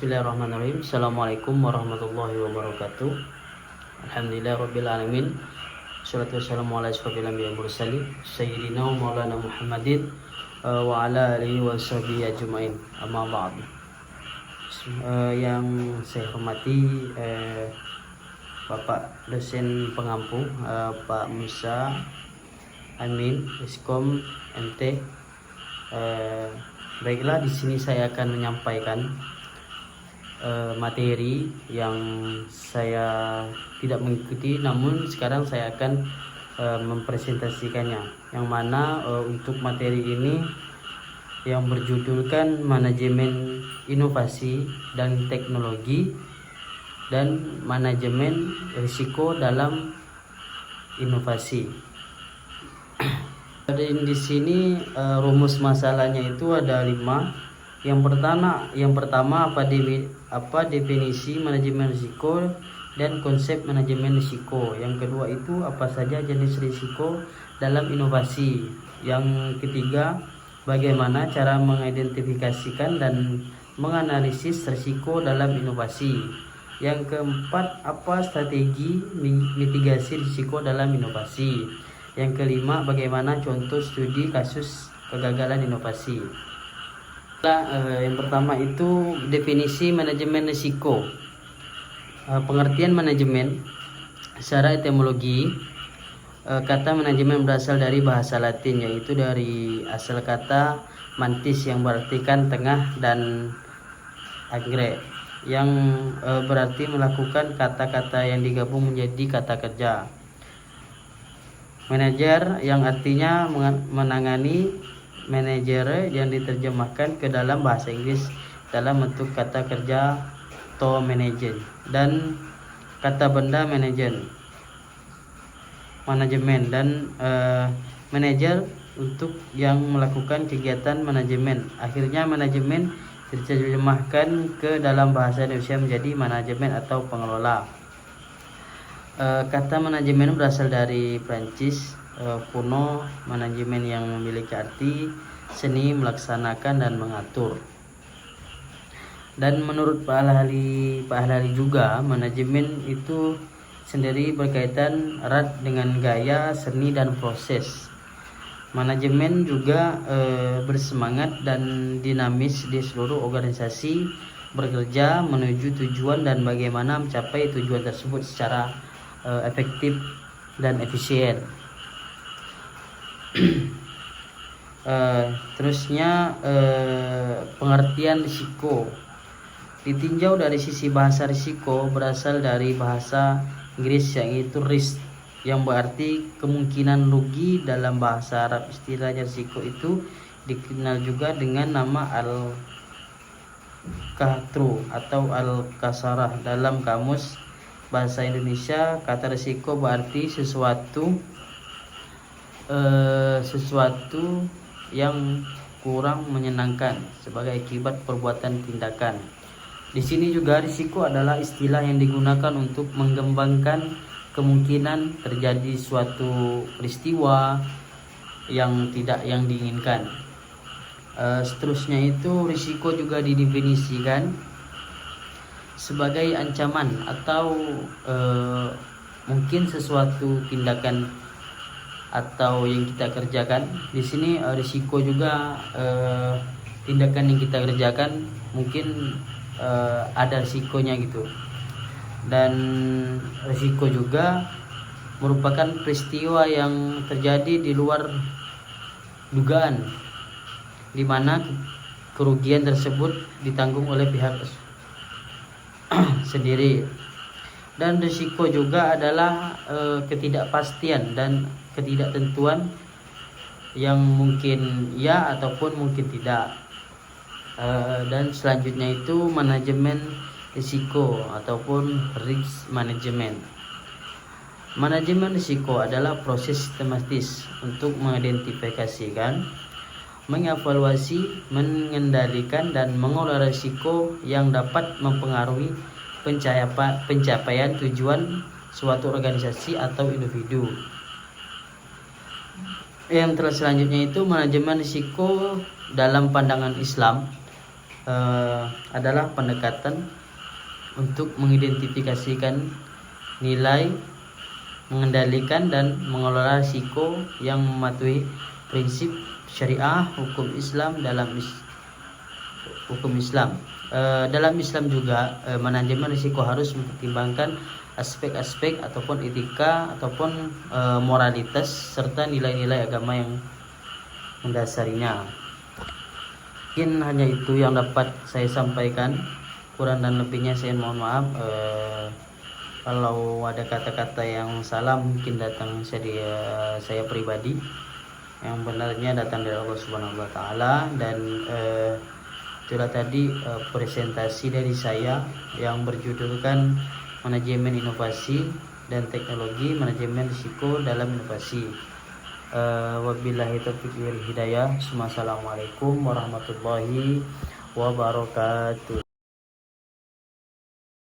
Bismillahirrahmanirrahim. Assalamualaikum warahmatullahi wabarakatuh. Alhamdulillah rabbil alamin. Wassalatu wassalamu ala asyrofil anbiya'i wal mursalin sayyidina wa maulana Muhammadin wa ala alihi wa sahbihi ajmain. Amma ba'd. Yang saya hormati Bapak dosen pengampu Pak Musa Amin Iskom MT. Baiklah, di sini saya akan menyampaikan materi yang saya tidak mengikuti, namun sekarang saya akan mempresentasikannya. Yang mana untuk materi ini yang berjudulkan manajemen inovasi dan teknologi dan manajemen risiko dalam inovasi. Dan di sini rumus masalahnya itu ada 5. Yang pertama apa definisi manajemen risiko dan konsep manajemen risiko. Yang kedua itu apa saja jenis risiko dalam inovasi. Yang ketiga, bagaimana cara mengidentifikasikan dan menganalisis risiko dalam inovasi. Yang keempat, apa strategi mitigasi risiko dalam inovasi. Yang kelima, bagaimana contoh studi kasus kegagalan inovasi. Yang pertama itu definisi manajemen risiko. Pengertian manajemen secara etimologi, kata manajemen berasal dari bahasa Latin, yaitu dari asal kata mantis yang berartikan tengah dan agre yang berarti melakukan kata-kata yang digabung menjadi kata kerja. Manajer yang artinya menangani, manajer yang diterjemahkan ke dalam bahasa Inggris dalam bentuk kata kerja to manage, dan kata benda manajemen dan manajer untuk yang melakukan kegiatan manajemen. Akhirnya manajemen diterjemahkan ke dalam bahasa Indonesia menjadi manajemen atau pengelola. Kata manajemen berasal dari Prancis kuno, manajemen yang memiliki arti seni melaksanakan dan mengatur. Dan menurut Pak Al-Hali juga, manajemen itu sendiri berkaitan erat dengan gaya, seni, dan proses. Manajemen juga bersemangat dan dinamis di seluruh organisasi, bekerja menuju tujuan dan bagaimana mencapai tujuan tersebut secara efektif dan efisien. Terusnya pengertian risiko. Ditinjau dari sisi bahasa, risiko berasal dari bahasa Inggris yaitu risk, yang berarti kemungkinan rugi. Dalam bahasa Arab istilahnya risiko itu dikenal juga dengan nama al-kahtru atau al-kasarah. Dalam kamus bahasa Indonesia, kata risiko berarti sesuatu yang kurang menyenangkan sebagai akibat perbuatan tindakan. Di sini juga risiko adalah istilah yang digunakan untuk mengembangkan kemungkinan terjadi suatu peristiwa yang diinginkan. Seterusnya itu risiko juga didefinisikan sebagai ancaman atau mungkin sesuatu tindakan atau yang kita kerjakan. Di sini risiko juga tindakan yang kita kerjakan mungkin ada risikonya gitu. Dan risiko juga merupakan peristiwa yang terjadi di luar dugaan, di mana kerugian tersebut ditanggung oleh pihak sendiri. Dan risiko juga adalah ketidakpastian dan ketidaktentuan yang mungkin ya ataupun mungkin tidak. Dan selanjutnya itu manajemen risiko ataupun risk management. Manajemen risiko adalah proses sistematis untuk mengidentifikasikan, mengevaluasi, mengendalikan, dan mengelola risiko yang dapat mempengaruhi pencapaian tujuan suatu organisasi atau individu. Yang selanjutnya itu manajemen risiko dalam pandangan Islam. adalah pendekatan untuk mengidentifikasikan nilai, mengendalikan dan mengelola risiko yang mematuhi prinsip syariah hukum Islam hukum Islam. Dalam Islam juga manajemen risiko harus mempertimbangkan aspek-aspek ataupun etika ataupun moralitas serta nilai-nilai agama yang mendasarinya. Mungkin hanya itu yang dapat saya sampaikan, kurang dan lebihnya saya mohon maaf. Kalau ada kata-kata yang salah mungkin datang saya pribadi, yang benarnya datang dari Allah Subhanahu wa taala. Dan itulah tadi presentasi dari saya yang berjudulkan manajemen inovasi dan teknologi, manajemen risiko dalam inovasi. Wabillahi taufiq wal hidayah. Assalamualaikum warahmatullahi wabarakatuh.